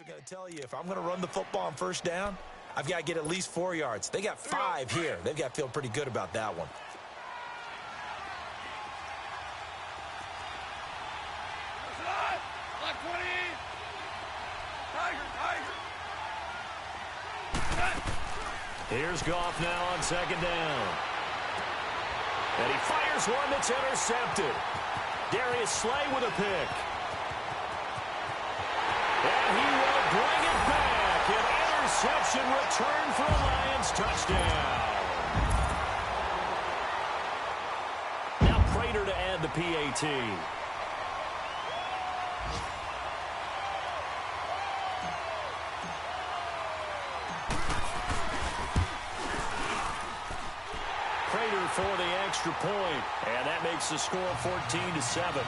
are going to tell you, if I'm going to run the football on first down, I've got to get at least 4 yards. They got 5 here. They've got to feel pretty good about that one. Here's Goff now on second down. And he fires one that's intercepted. Darius Slay with a pick. And he will bring it back. An interception return for a Lions touchdown. Now Prater to add the PAT. Prater for the extra point, and that makes the score 14-7.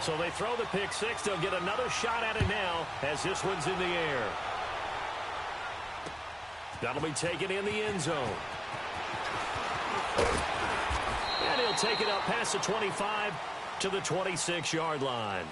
So they throw the pick six. They'll get another shot at it now as this one's in the air. That'll be taken in the end zone. And he'll take it up past the 25 to the 26-yard line.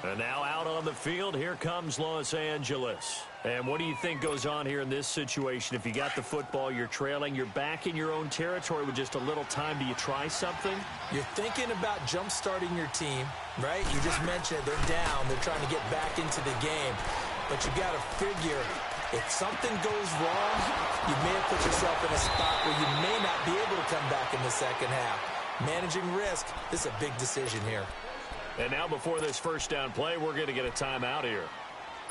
And now out on the field, here comes Los Angeles. And what do you think goes on here in this situation? If you got the football, you're trailing, you're back in your own territory with just a little time. Do you try something? You're thinking about jump-starting your team, right? You just mentioned it. They're down. They're trying to get back into the game. But you got to figure, if something goes wrong, you may have put yourself in a spot where you may not be able to come back in the second half. Managing risk, this is a big decision here. And now before this first down play, we're going to get a timeout here,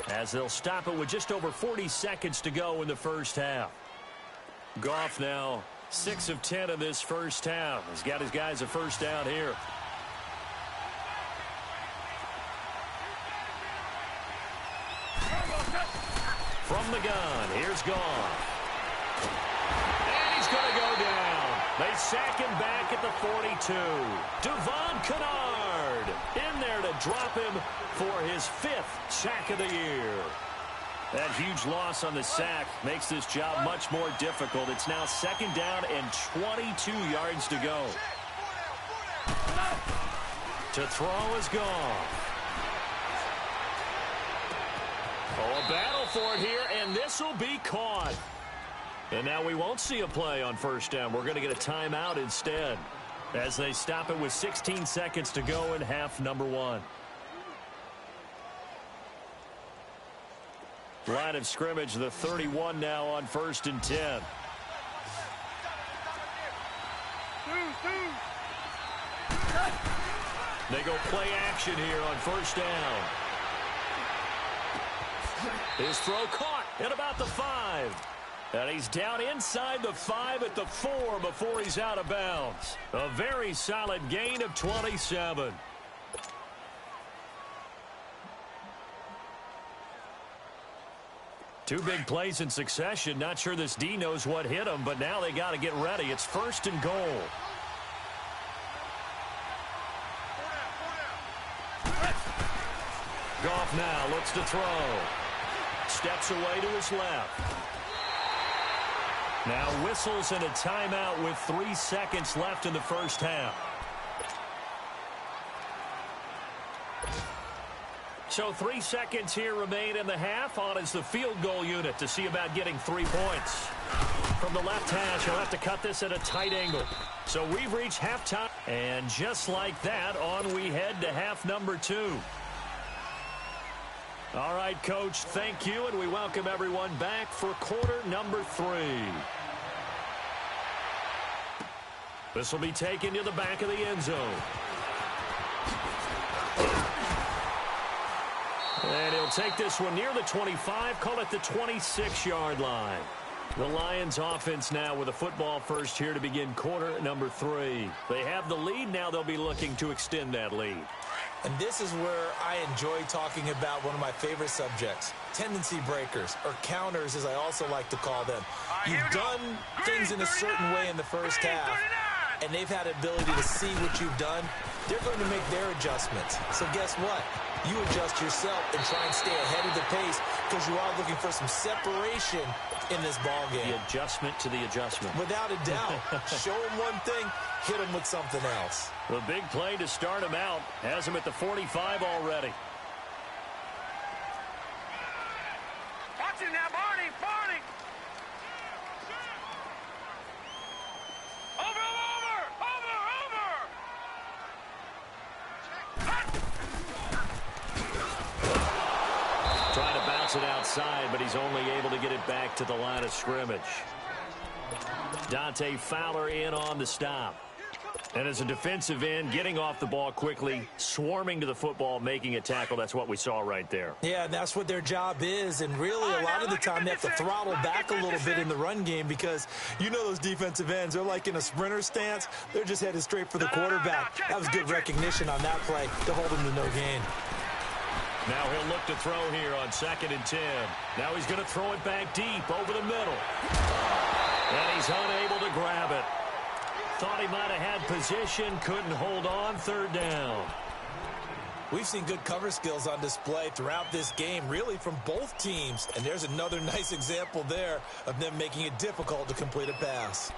as they'll stop it with just over 40 seconds to go in the first half. Goff now 6 of 10 in this first half. He's got his guys a first down here. From the gun, here's Goff. And he's going to go down. They sack him back at the 42. Devon Kennard in there to drop him for his 5th sack of the year. That huge loss on the sack makes this job much more difficult. It's now second down and 22 yards to go. To throw is Goff. Oh, a battle for it here, and this will be caught. And now we won't see a play on first down. We're going to get a timeout instead, as they stop it with 16 seconds to go in half number 1. Line of scrimmage, the 31 now on 1st and 10. They go play action here on first down. His throw caught at about the 5. And he's down inside the 5 at the 4 before he's out of bounds. A very solid gain of 27. Two big plays in succession. Not sure this D knows what hit him, but now they got to get ready. It's 1st and goal. Goff now looks to throw. Steps away to his left. Now whistles and a timeout with 3 seconds left in the first half. So 3 seconds here remain in the half. On is the field goal unit to see about getting 3 points. From the left hash, he'll have to cut this at a tight angle. So we've reached halftime. And just like that, on we head to half number 2. All right, Coach, thank you, and we welcome everyone back for quarter number 3. This will be taken to the back of the end zone. And he'll take this one near the 25, call it the 26-yard line. The Lions offense now with a football first here to begin quarter number 3. They have the lead. Now they'll be looking to extend that lead. And this is where I enjoy talking about one of my favorite subjects, tendency breakers, or counters as I also like to call them. You've done things in a certain way in the first half, and they've had the ability to see what you've done. They're going to make their adjustments. So guess what? You adjust yourself and try and stay ahead of the pace because you are looking for some separation in this ball game. The adjustment to the adjustment. Without a doubt. Show him one thing, hit him with something else. The big play to start him out has him at the 45 already. Watch it now, Barney, Barney. Over. Trying to bounce it outside, but he's only able to get it back to the line of scrimmage. Dante Fowler in on the stop. And as a defensive end, getting off the ball quickly, swarming to the football, making a tackle, that's what we saw right there. Yeah, and that's what their job is. And really, a lot of the time, they have to throttle back a little bit in the run game because you know those defensive ends, they're like in a sprinter stance. They're just headed straight for the quarterback. That was good recognition on that play to hold him to no gain. Now he'll look to throw here on 2nd and 10. Now he's going to throw it back deep over the middle. And he's unable to grab it. Thought he might have had position, couldn't hold on, 3rd down. We've seen good cover skills on display throughout this game, really from both teams. And there's another nice example there of them making it difficult to complete a pass.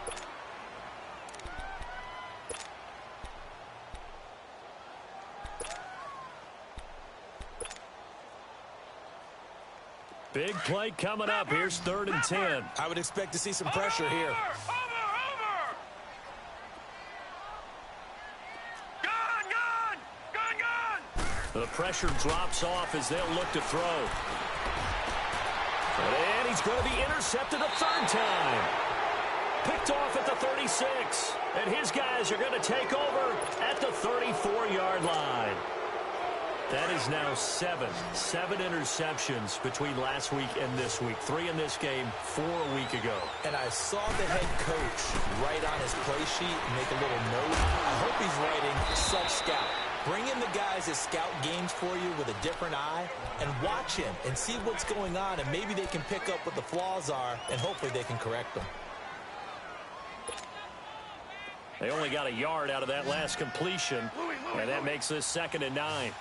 Big play coming up. Here's 3rd and 10. I would expect to see some pressure here. Over. Gone. The pressure drops off as they'll look to throw. And he's going to be intercepted a 3rd time. Picked off at the 36. And his guys are going to take over at the 34-yard line. That is now 7 interceptions between last week and this week. 3 in this game, 4 a week ago. And I saw the head coach write on his play sheet, make a little note. I hope he's writing self-scout. Bring in the guys that scout games for you with a different eye and watch him and see what's going on, and maybe they can pick up what the flaws are, and hopefully they can correct them. They only got a yard out of that last completion, and that makes this 2nd and 9.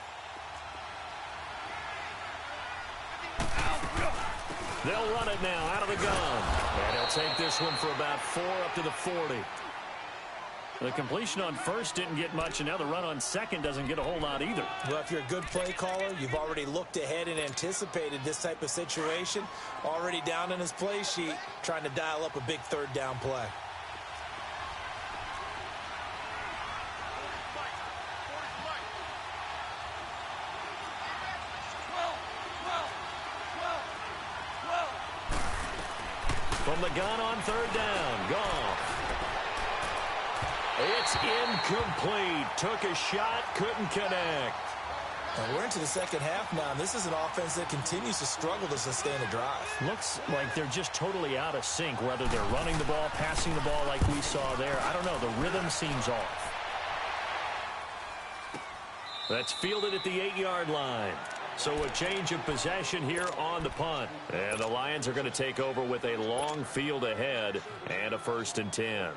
They'll run it now out of the gun. And he'll take this one for about 4 up to the 40. The completion on 1st didn't get much, and now the run on 2nd doesn't get a whole lot either. Well, if you're a good play caller, you've already looked ahead and anticipated this type of situation. Already down in his play sheet, trying to dial up a big 3rd down play. From the gun on 3rd down, Goff. It's incomplete. Took a shot, couldn't connect. And we're into the 2nd half now, and this is an offense that continues to struggle to sustain a drive. Looks like they're just totally out of sync, whether they're running the ball, passing the ball like we saw there. I don't know. The rhythm seems off. That's fielded at the 8-yard line. So a change of possession here on the punt. And the Lions are going to take over with a long field ahead and a 1st and 10.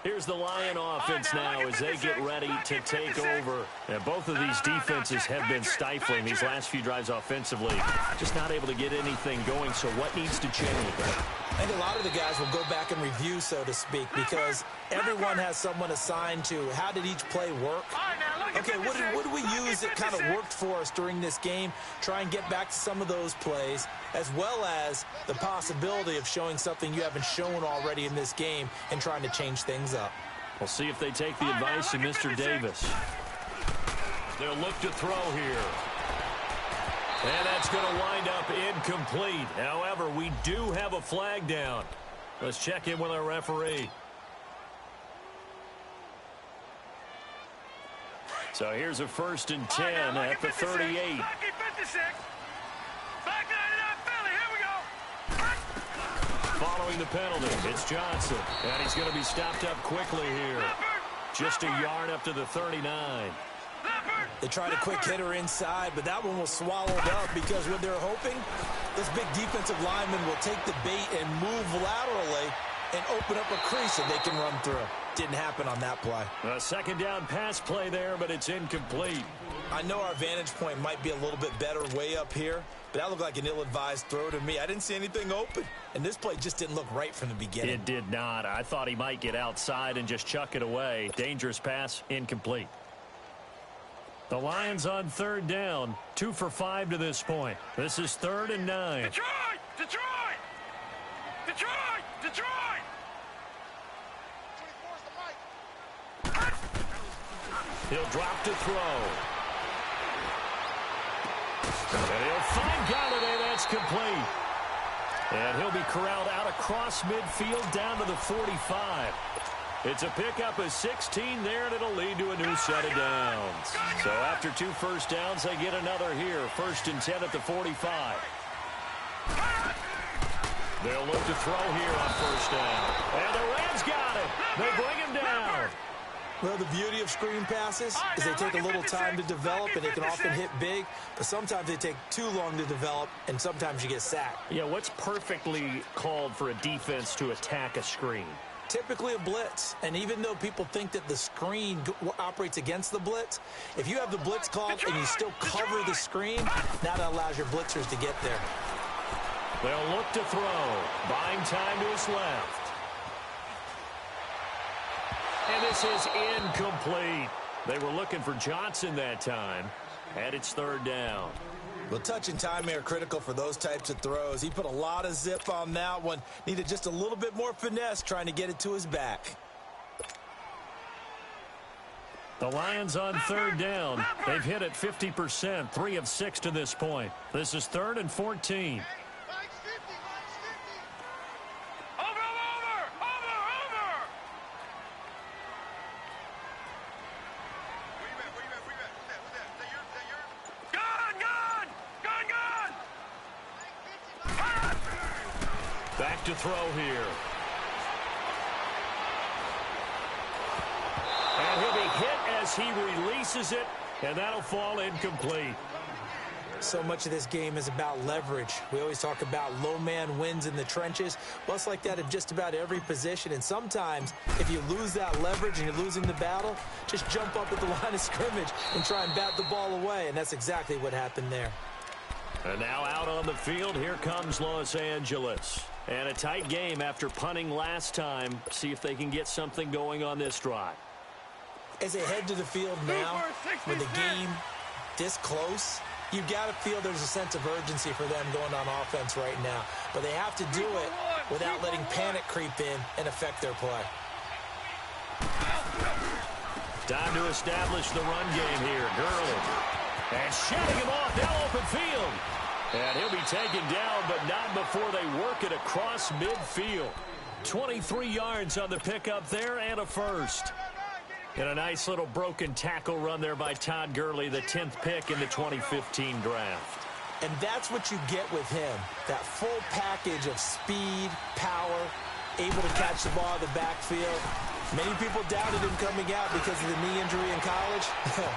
Here's the Lion offense now as they get ready to take over. And both of these defenses have been stifling these last few drives offensively. Just not able to get anything going, so what needs to change? I think a lot of the guys will go back and review, so to speak, because everyone has someone assigned to how did each play work. Okay, what did we use that kind of worked for us during this game? Try and get back to some of those plays, as well as the possibility of showing something you haven't shown already in this game and trying to change things up. We'll see if they take the advice of Mr. Davis. They'll look to throw here. And that's going to wind up incomplete. However, we do have a flag down. Let's check in with our referee. So here's a 1st and 10 at the 38. Following the penalty, it's Johnson. And he's going to be stopped up quickly here. Just a yard up to the 39. They tried a quick hitter inside, but that one was swallowed up because what they're hoping, this big defensive lineman will take the bait and move laterally and open up a crease that they can run through. Didn't happen on that play. A 2nd down pass play there, but it's incomplete. I know our vantage point might be a little bit better way up here, That looked like an ill-advised throw to me. I didn't see anything open. And this play just didn't look right from the beginning. It did not. I thought he might get outside and just chuck it away. Dangerous pass, incomplete. The Lions on third down, 2 for 5 to this point. This is 3rd and 9. Detroit! Detroit! Detroit! Detroit! He'll drop to throw. And he'll find Galladay. That's complete. And he'll be corralled out across midfield down to the 45. It's a pickup of 16 there, and it'll lead to a new set of downs. So after 2 first downs, they get another here. 1st and 10 at the 45. They'll look to throw here on 1st down. And the Rams got it. They bring him down. Well, the beauty of screen passes is they take a little time to develop, and they can often hit big, but sometimes they take too long to develop, and sometimes you get sacked. Yeah, what's perfectly called for a defense to attack a screen? Typically a blitz, and even though people think that the screen operates against the blitz, if you have the blitz called and you still cover the screen, now that allows your blitzers to get there. They'll look to throw, buying time to his left. And this is incomplete. They were looking for Johnson that time, and it's 3rd down. Well, touch and timing are critical for those types of throws. He put a lot of zip on that one. Needed just a little bit more finesse trying to get it to his back. The Lions on 3rd down. They've hit it 50%, 3 of 6 to this point. This is 3rd and 14. Back to throw here. And he'll be hit as he releases it, and that'll fall incomplete. So much of this game is about leverage. We always talk about low man wins in the trenches. Well, it's like that in just about every position. And sometimes, if you lose that leverage and you're losing the battle, just jump up at the line of scrimmage and try and bat the ball away. And that's exactly what happened there. And now out on the field, here comes Los Angeles. And a tight game after punting last time. See if they can get something going on this drive. As they head to the field now, with the game this close, you've got to feel there's a sense of urgency for them going on offense right now. But they have to do it without letting panic creep in and affect their play. Time to establish the run game here. Gurley. And shutting him off now open field. And he'll be taken down, but not before they work it across midfield. 23 yards on the pickup there and a first. And a nice little broken tackle run there by Todd Gurley, the 10th pick in the 2015 draft. And that's what you get with him, that full package of speed, power, able to catch the ball in the backfield. Many people doubted him coming out because of the knee injury in college.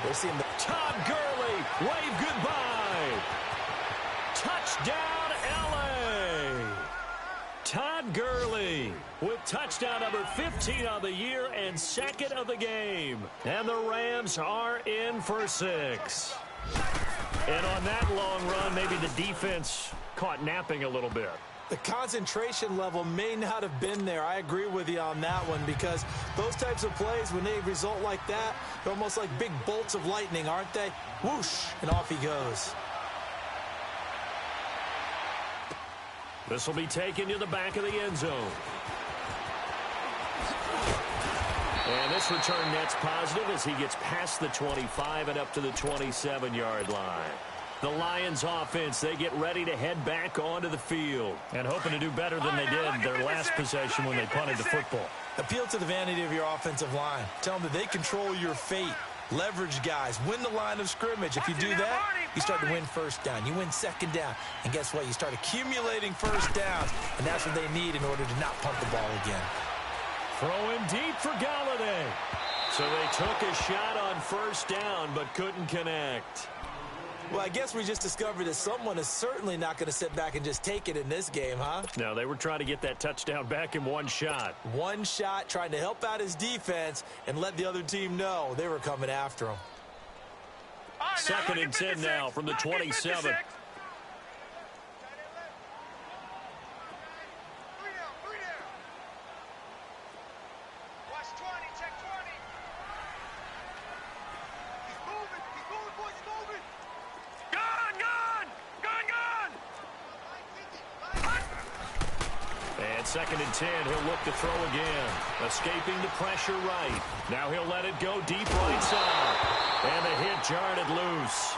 We're seeing the Todd Gurley, wave goodbye. Touchdown, L.A. Todd Gurley with touchdown number 15 on the year and 2nd of the game. And the Rams are in for 6. And on that long run, maybe the defense caught napping a little bit. The concentration level may not have been there. I agree with you on that one because those types of plays, when they result like that, they're almost like big bolts of lightning, aren't they? Whoosh, and off he goes. This will be taken to the back of the end zone. And this return net's positive as he gets past the 25 and up to the 27-yard line. The Lions offense, they get ready to head back onto the field and hoping to do better than they did their last possession when they punted the football. Appeal to the vanity of your offensive line. Tell them that they control your fate. Leverage guys. Win the line of scrimmage. If you do that, you start to win first down. You win 2nd down. And guess what? You start accumulating first downs. And that's what they need in order to not punt the ball again. Throwing deep for Galladay. So they took a shot on 1st down but couldn't connect. Well, I guess we just discovered that someone is certainly not going to sit back and just take it in this game, huh? No, they were trying to get that touchdown back in one shot. One shot, trying to help out his defense and let the other team know they were coming after him. 2nd and 10 now from the 27. And 2nd and 10, he'll look to throw again. Escaping the pressure right. Now he'll let it go deep right side. And the hit jarred it loose.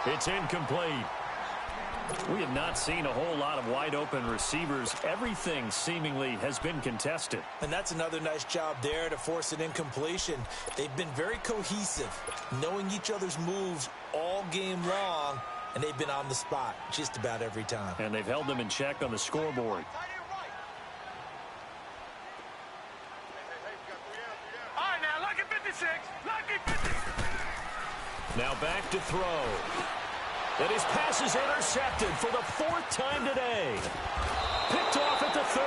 It's incomplete. We have not seen a whole lot of wide-open receivers. Everything seemingly has been contested. And that's another nice job there to force an incompletion. They've been very cohesive, knowing each other's moves all game long, and they've been on the spot just about every time. And they've held them in check on the scoreboard. All right, now, lucky 56. Lucky 56. Now back to throw. And his pass is intercepted for the 4th time today. Picked off at the 30.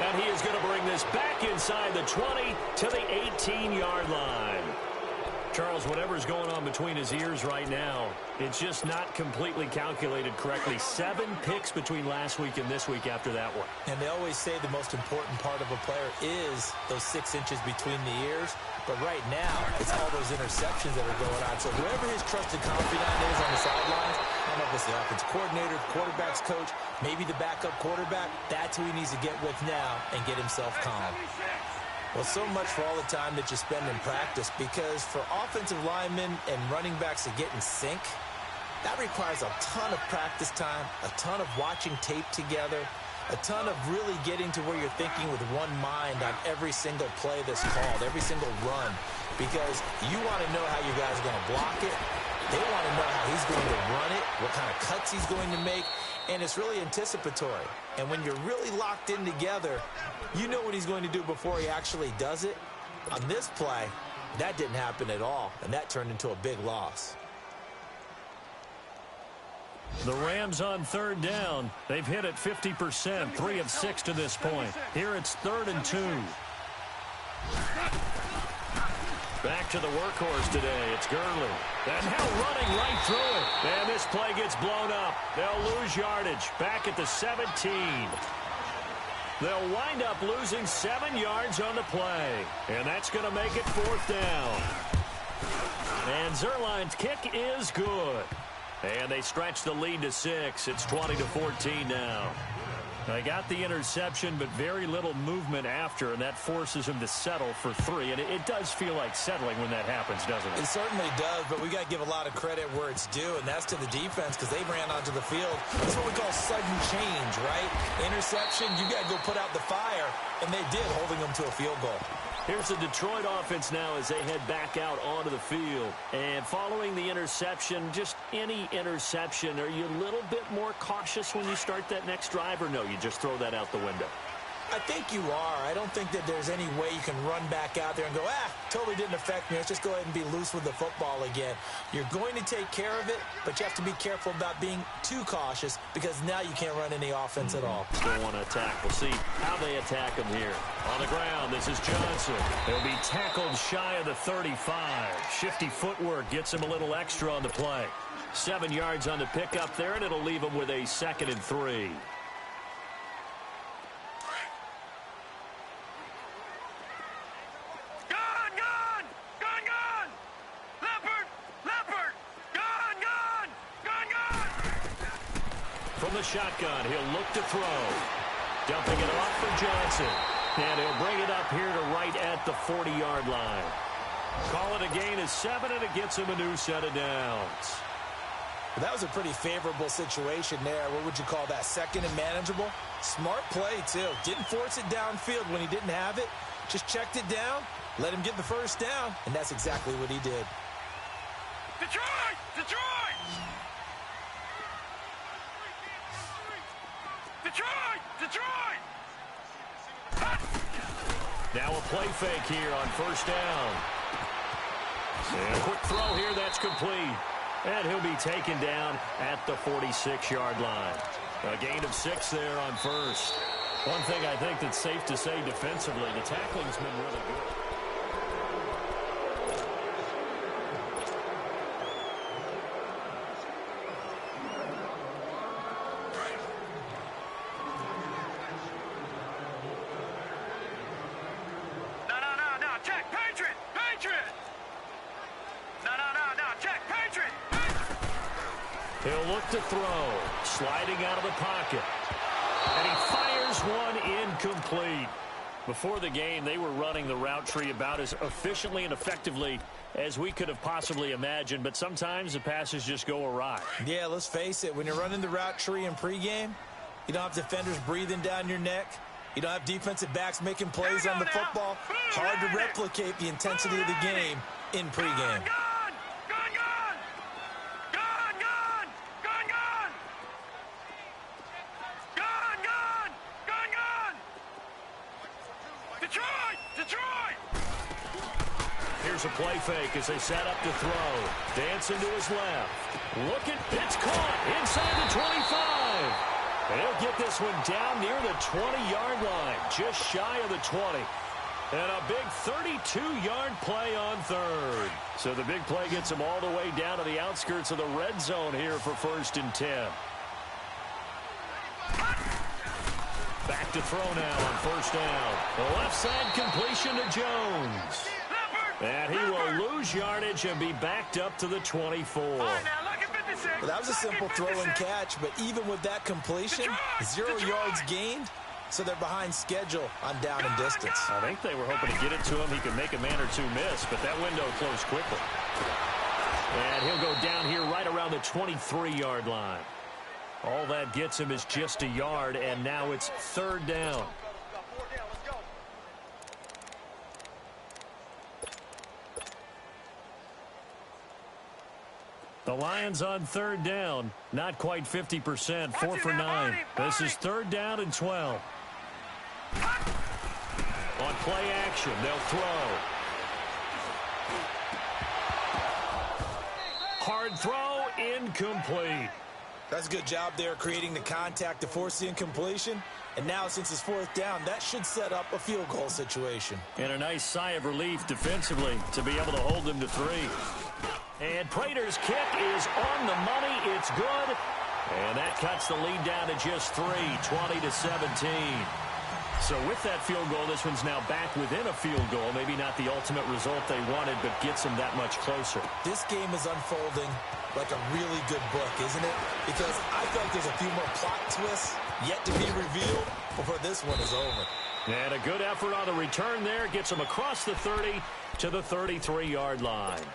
And he is going to bring this back inside the 20 to the 18-yard line. Charles, whatever's going on between his ears right now, it's just not completely calculated correctly. 7 picks between last week and this week after that one. And they always say the most important part of a player is those 6 inches between the ears. But right now, it's all those interceptions that are going on. So whoever his trusted confidant is on the sidelines, I don't know if it's the offense coordinator, the quarterback's coach, maybe the backup quarterback, that's who he needs to get with now and get himself calm. Well, so much for all the time that you spend in practice, because for offensive linemen and running backs to get in sync, that requires a ton of practice time, a ton of watching tape together, a ton of really getting to where you're thinking with one mind on every single play that's called, every single run, because you want to know how you guys are going to block it. They want to know how he's going to run it, what kind of cuts he's going to make, and it's really anticipatory. And when you're really locked in together, you know what he's going to do before he actually does it. On this play, that didn't happen at all, and that turned into a big loss. The Rams on 3rd down. They've hit it 50%, 3 of 6 to this point. Here it's 3rd and 2. Back to the workhorse today. It's Gurley. And now running right through it. And this play gets blown up. They'll lose yardage. Back at the 17. They'll wind up losing 7 yards on the play. And that's going to make it 4th down. And Zerline's kick is good. And they stretch the lead to 6. It's 20-14 now. They got the interception, but very little movement after, and that forces him to settle for 3. And it does feel like settling when that happens, doesn't it? It certainly does, but we got to give a lot of credit where it's due, and that's to the defense, because they ran onto the field. That's what we call sudden change, right? Interception, you got to go put out the fire, and they did, holding them to a field goal. Here's the Detroit offense now as they head back out onto the field. And following the interception, just any interception, are you a little bit more cautious when you start that next drive, or no, you just throw that out the window? I think you are. I don't think that there's any way you can run back out there and go, totally didn't affect me. Let's just go ahead and be loose with the football again. You're going to take care of it, but you have to be careful about being too cautious, because now you can't run any offense at all. Still want to attack. We'll see how they attack him here. On the ground, this is Johnson. He'll be tackled shy of the 35. Shifty footwork gets him a little extra on the play. 7 yards on the pickup there, and it'll leave him with a 2nd and 3. From the shotgun, he'll look to throw. Dumping it off for Johnson. And he'll bring it up here to right at the 40-yard line. Call it a gain of 7, and it gets him a new set of downs. Well, that was a pretty favorable situation there. What would you call that? 2nd and manageable? Smart play, too. Didn't force it downfield when he didn't have it. Just checked it down, let him get the 1st down, and that's exactly what he did. Detroit! Detroit! Detroit! Detroit! Now a play fake here on 1st down. And a quick throw here, that's complete. And he'll be taken down at the 46-yard line. A gain of 6 there on 1st. One thing I think that's safe to say defensively, the tackling's been really good. He'll look to throw, sliding out of the pocket. And he fires one incomplete. Before the game, they were running the route tree about as efficiently and effectively as we could have possibly imagined, but sometimes the passes just go awry. Yeah, let's face it. When you're running the route tree in pregame, you don't have defenders breathing down your neck. You don't have defensive backs making plays on the football. Hard to replicate the intensity of the game in pregame. Here's a play fake as they set up to throw. Dancing to his left. Looking, it's caught inside the 25. And he'll get this one down near the 20-yard line, just shy of the 20. And a big 32-yard play on third. So the big play gets him all the way down to the outskirts of the red zone here for 1st and 10. Back to throw now on 1st down. The left side completion to Jones. And he will lose yardage and be backed up to the 24. Well, that was a simple throw and catch, but even with that completion, 0 yards gained, so they're behind schedule on down and distance. I think they were hoping to get it to him. He could make a man or two miss, but that window closed quickly. And he'll go down here right around the 23-yard line. All that gets him is just a yard, and now it's 3rd down. The Lions on 3rd down, not quite 50%, 4 for 9. This is 3rd down and 12. On play action, they'll throw. Hard throw, incomplete. That's a good job there creating the contact to force the incompletion. And now, since it's 4th down, that should set up a field goal situation. And a nice sigh of relief defensively to be able to hold them to 3. And Prater's kick is on the money. It's good. And that cuts the lead down to just 3, 20-17. So with that field goal, this one's now back within a field goal. Maybe not the ultimate result they wanted, but gets them that much closer. This game is unfolding like a really good book, isn't it? Because I feel like there's a few more plot twists yet to be revealed before this one is over. And a good effort on the return there. Gets them across the 30 to the 33-yard line.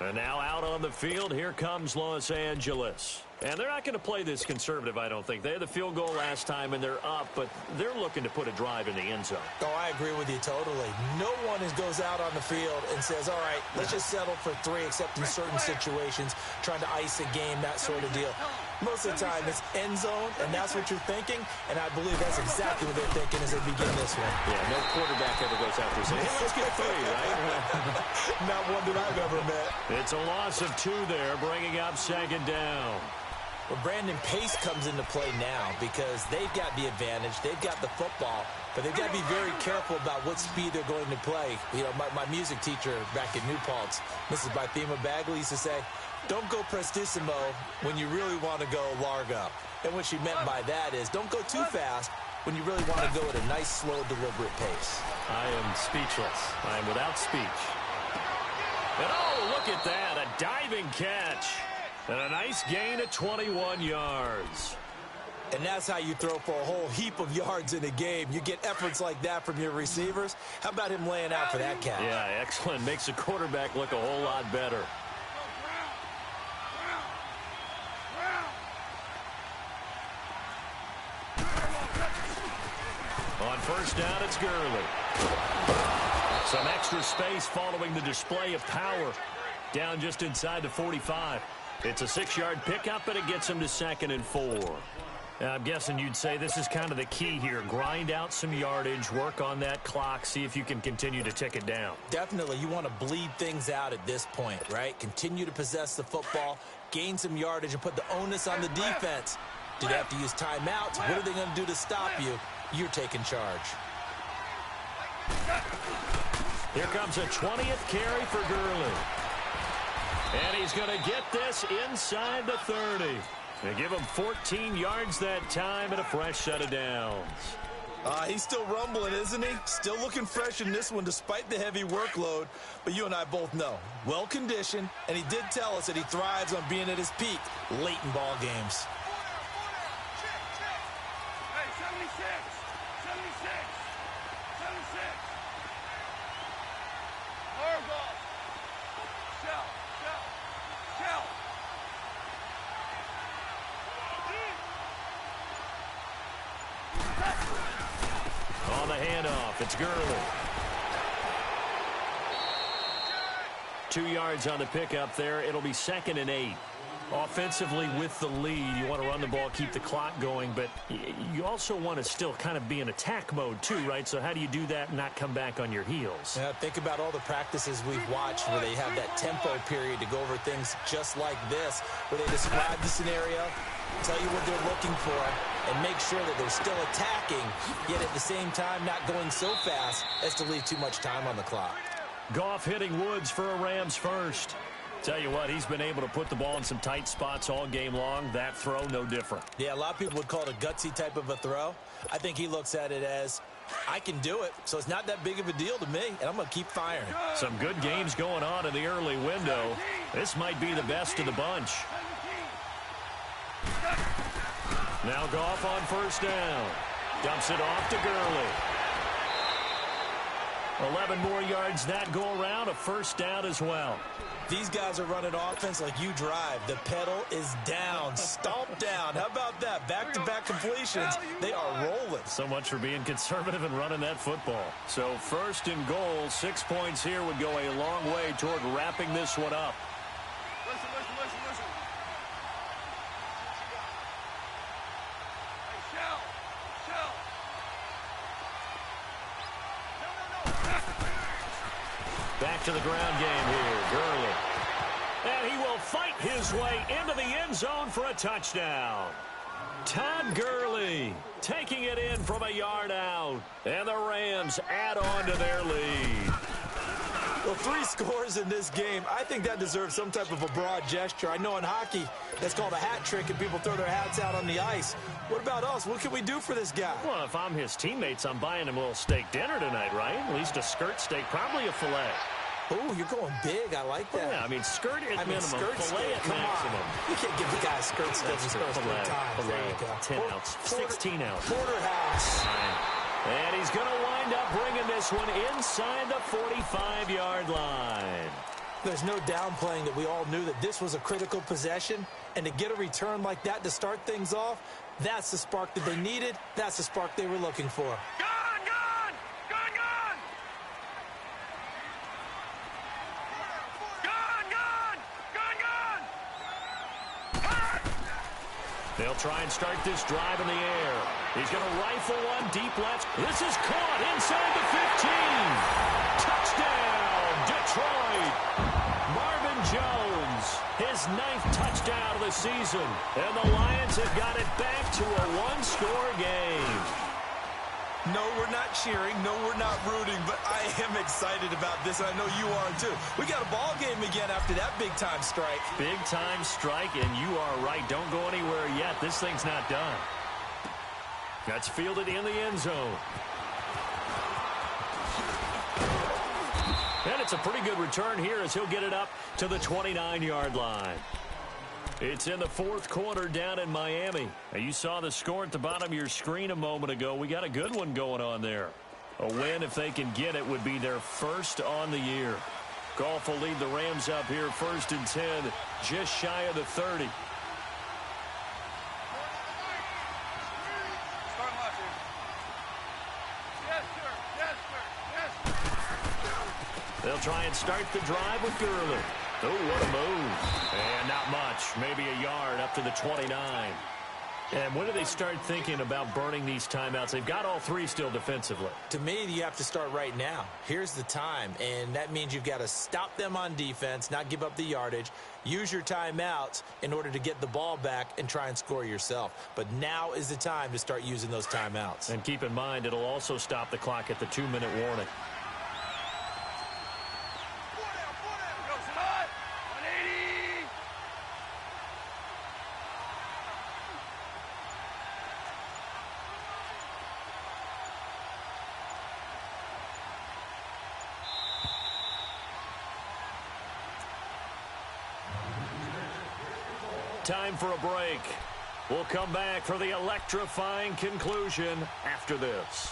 And now out on the field, here comes Los Angeles. And they're not going to play this conservative, I don't think. They had the field goal last time, and they're up, but they're looking to put a drive in the end zone. Oh, I agree with you totally. No one goes out on the field and says, all right, let's just settle for 3, except in certain situations, trying to ice a game, that sort of deal. Most of the time, it's end zone, and that's what you're thinking, and I believe that's exactly what they're thinking as they begin this one. Yeah, no quarterback ever goes out there saying, hey, let's get 3, right? Not one that I've ever met. It's a loss of 2 there, bringing up 2nd down. Well, Brandon, pace comes into play now because they've got the advantage. They've got the football, but they've got to be very careful about what speed they're going to play. You know, my music teacher back in New Paltz, Mrs. Bythema Bagley, used to say, don't go prestissimo when you really want to go largo. And what she meant by that is don't go too fast when you really want to go at a nice, slow, deliberate pace. I am speechless. I am without speech. And oh, look at that, a diving catch. And a nice gain of 21 yards. And that's how you throw for a whole heap of yards in a game. You get efforts like that from your receivers. How about him laying out for that catch? Yeah, excellent. Makes the quarterback look a whole lot better. On 1st down, it's Gurley. Some extra space following the display of power. Down just inside the 45. It's a 6-yard pickup, and it gets him to 2nd and 4. I'm guessing you'd say this is kind of the key here. Grind out some yardage, work on that clock, see if you can continue to tick it down. Definitely. You want to bleed things out at this point, right? Continue to possess the football, gain some yardage, and put the onus on the defense. Do they have to use timeouts? What are they going to do to stop you? You're taking charge. Here comes a 20th carry for Gurley. And he's going to get this inside the 30. They give him 14 yards that time and a fresh set of downs. He's still rumbling, isn't he? Still looking fresh in this one despite the heavy workload. But you and I both know, well-conditioned, and he did tell us that he thrives on being at his peak late in ball games. Hey, 76! 76! On the handoff, it's Gurley. 2 yards on the pickup there. It'll be 2nd and 8. Offensively with the lead, you want to run the ball, keep the clock going, but you also want to still kind of be in attack mode too, right? So how do you do that and not come back on your heels? Yeah, think about all the practices we've watched where they have that tempo period to go over things just like this, where they describe the scenario, tell you what they're looking for, and make sure that they're still attacking, yet at the same time not going so fast as to leave too much time on the clock. Goff hitting Woods for a Rams first. Tell you what, he's been able to put the ball in some tight spots all game long. That throw, no different. Yeah, a lot of people would call it a gutsy type of a throw. I think he looks at it as, I can do it, so it's not that big of a deal to me, and I'm going to keep firing. Some good games going on in the early window. This might be the best of the bunch. Now Goff on first down. Dumps it off to Gurley. 11 more yards that go around, a first down as well. These guys are running offense like you drive. The pedal is down, stomp down. How about that? Back-to-back completions. They are rolling. So much for being conservative and running that football. So 1st and goal, 6 points here would go a long way toward wrapping this one up. Listen. Hey, Shell. Back to the ground game here, Gurley. And he will fight his way into the end zone for a touchdown. Todd Gurley taking it in from a yard out. And the Rams add on to their lead. Well, 3 scores in this game. I think that deserves some type of a broad gesture. I know in hockey, that's called a hat trick, and people throw their hats out on the ice. What about us? What can we do for this guy? Well, if I'm his teammates, I'm buying him a little steak dinner tonight, right? At least a skirt steak, probably a filet. Oh, you're going big. I like that. Yeah, I mean, skirt at minimum, filet at maximum. You can't give the guy a skirt steak for time. There you go. 10 ounce, 16 ounce. Porterhouse. And he's going to wind up bringing this one inside the 45-yard line. There's no downplaying that we all knew that this was a critical possession. And to get a return like that to start things off, that's the spark that they needed. That's the spark they were looking for. Gone! They'll try and start this drive in the air. He's going to rifle one deep left. This is caught inside the 15. Touchdown, Detroit. Marvin Jones, his 9th touchdown of the season. And the Lions have got it back to a 1-score game. No, we're not cheering. No, we're not rooting. But I am excited about this, and I know you are too. We got a ball game again after that big-time strike. Big-time strike, and you are right. Don't go anywhere yet. This thing's not done. That's fielded in the end zone. And it's a pretty good return here as he'll get it up to the 29-yard line. It's in the 4th quarter down in Miami. Now, you saw the score at the bottom of your screen a moment ago. We got a good one going on there. A win, if they can get it, would be their first on the year. Goff will lead the Rams up here 1st and 10, just shy of the 30. They'll try and start the drive with Gurley. Oh, what a move. And not much. Maybe a yard up to the 29. And when do they start thinking about burning these timeouts? They've got all 3 still defensively. To me, you have to start right now. Here's the time, and that means you've got to stop them on defense, not give up the yardage, use your timeouts in order to get the ball back and try and score yourself. But now is the time to start using those timeouts. And keep in mind, it'll also stop the clock at the 2-minute warning. Time for a break. We'll come back for the electrifying conclusion after this.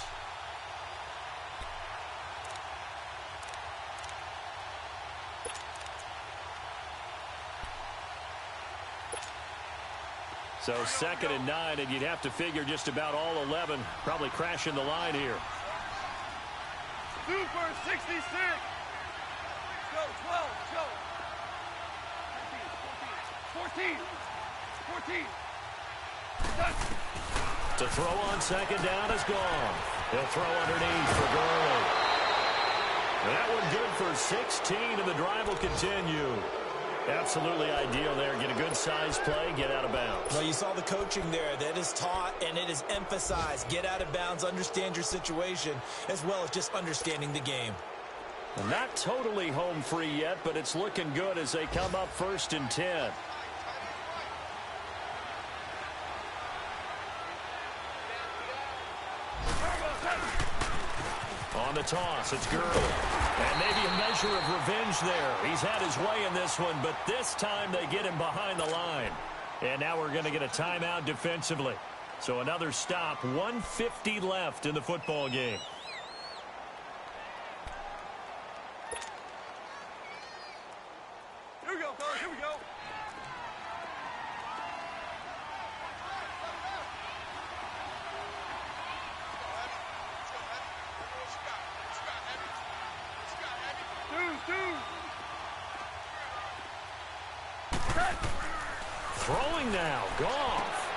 So 2nd and 9, and you'd have to figure just about all 11 probably crashing the line here. Super 66. Go, 12, go. 14, 14. Done. To throw on second down is gone. He'll throw underneath for Gurley. That one good for 16, and the drive will continue. Absolutely ideal there. Get a good size play, get out of bounds. Well, you saw the coaching there. That is taught and it is emphasized. Get out of bounds, understand your situation, as well as just understanding the game. Not totally home free yet, but it's looking good as they come up 1st and 10. On the toss, it's Gurley. And maybe a measure of revenge there. He's had his way in this one, but this time they get him behind the line. And now we're going to get a timeout defensively. So another stop, 1:50 left in the football game. Here we go, fellas, here we go. Throwing now, Goff.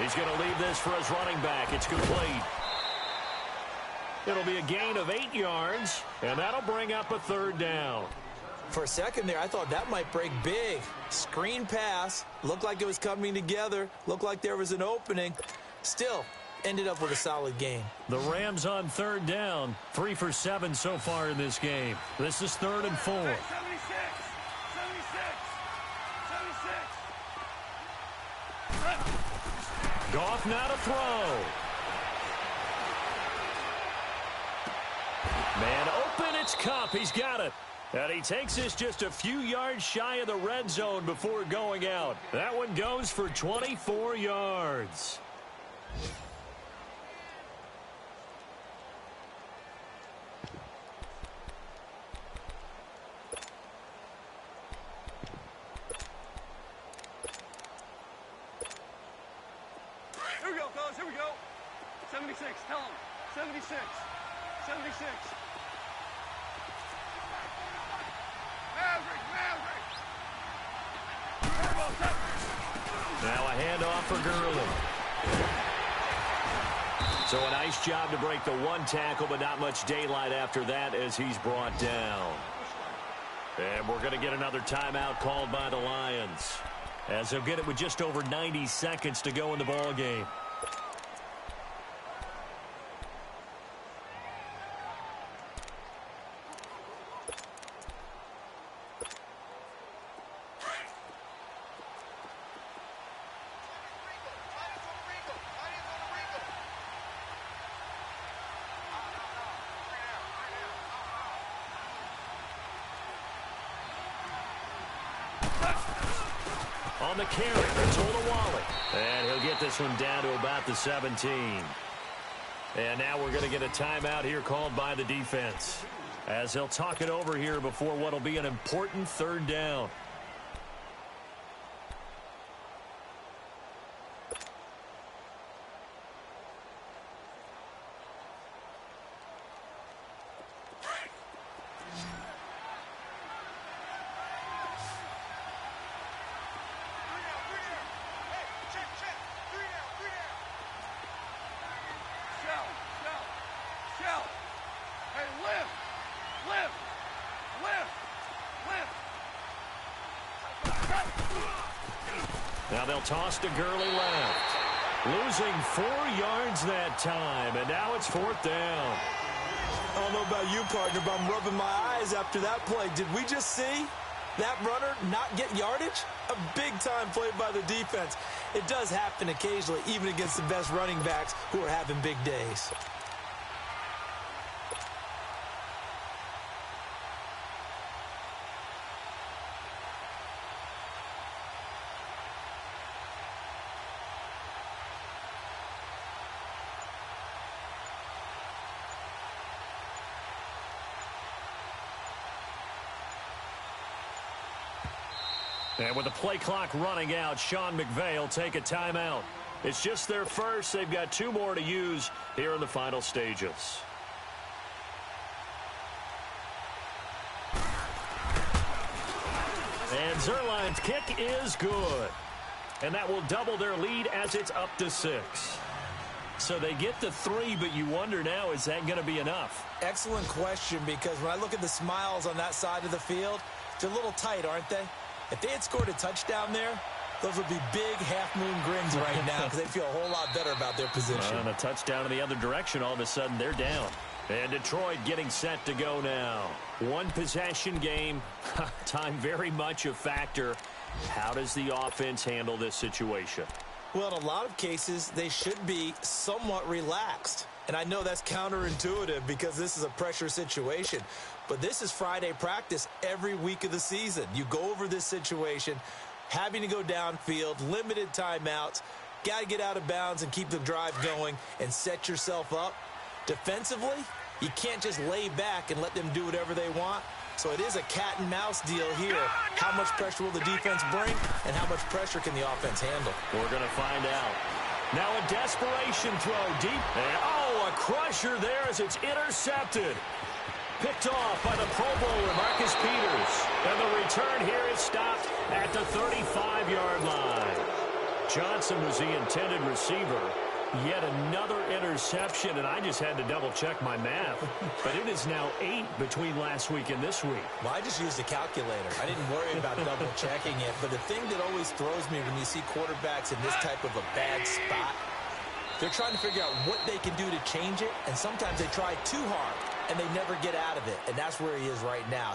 He's going to leave this for his running back. It's complete. It'll be a gain of 8 yards, and that'll bring up a 3rd down. For a second there, I thought that might break big. Screen pass. Looked like it was coming together. Looked like there was an opening. Still, ended up with a solid gain. The Rams on 3rd down. 3 for 7 so far in this game. This is 3rd and 4. 76. Goff now to throw. Man open, it's Kupp. He's got it. And he takes this just a few yards shy of the red zone before going out. That one goes for 24 yards. Here we go, fellas, here we go. 76, tell them. 76. 76. Maverick. Now a handoff for Gurley. So a nice job to break the 1 tackle, but not much daylight after that as he's brought down. And we're going to get another timeout called by the Lions, as they'll get it with just over 90 seconds to go in the ball game. On the carry, it's Olawale. And he'll get this one down to about the 17. And now we're going to get a timeout here called by the defense, as he'll talk it over here before what will be an important 3rd down. Now they'll toss to Gurley left. Losing 4 yards that time, and now it's 4th down. I don't know about you, partner, but I'm rubbing my eyes after that play. Did we just see that runner not get yardage? A big-time play by the defense. It does happen occasionally, even against the best running backs who are having big days. And with the play clock running out, Sean McVay will take a timeout. It's just their first. They've got 2 more to use here in the final stages. And Zerline's kick is good. And that will double their lead as it's up to 6. So they get the 3, but you wonder now, is that going to be enough? Excellent question, because when I look at the smiles on that side of the field, they're a little tight, aren't they? If they had scored a touchdown there, those would be big half-moon grins right now because they feel a whole lot better about their position. And a touchdown in the other direction, all of a sudden they're down. And Detroit getting set to go now. One possession game. Time very much a factor. How does the offense handle this situation? Well, in a lot of cases, they should be somewhat relaxed. And I know that's counterintuitive because this is a pressure situation. But this is Friday practice every week of the season. You go over this situation, having to go downfield, limited timeouts, got to get out of bounds and keep the drive going and set yourself up. Defensively, you can't just lay back and let them do whatever they want. So it is a cat and mouse deal here. How much pressure will the defense bring, and how much pressure can the offense handle? We're going to find out. Now a desperation throw deep. And, a crusher there as it's intercepted. Picked off by the Pro Bowler, Marcus Peters. And the return here is stopped at the 35-yard line. Johnson was the intended receiver. Yet another interception, and I just had to double-check my math. But it is now 8 between last week and this week. Well, I just used a calculator. I didn't worry about double-checking it. But the thing that always throws me when you see quarterbacks in this type of a bad spot, they're trying to figure out what they can do to change it, and sometimes they try too hard, and they never get out of it. And that's where he is right now.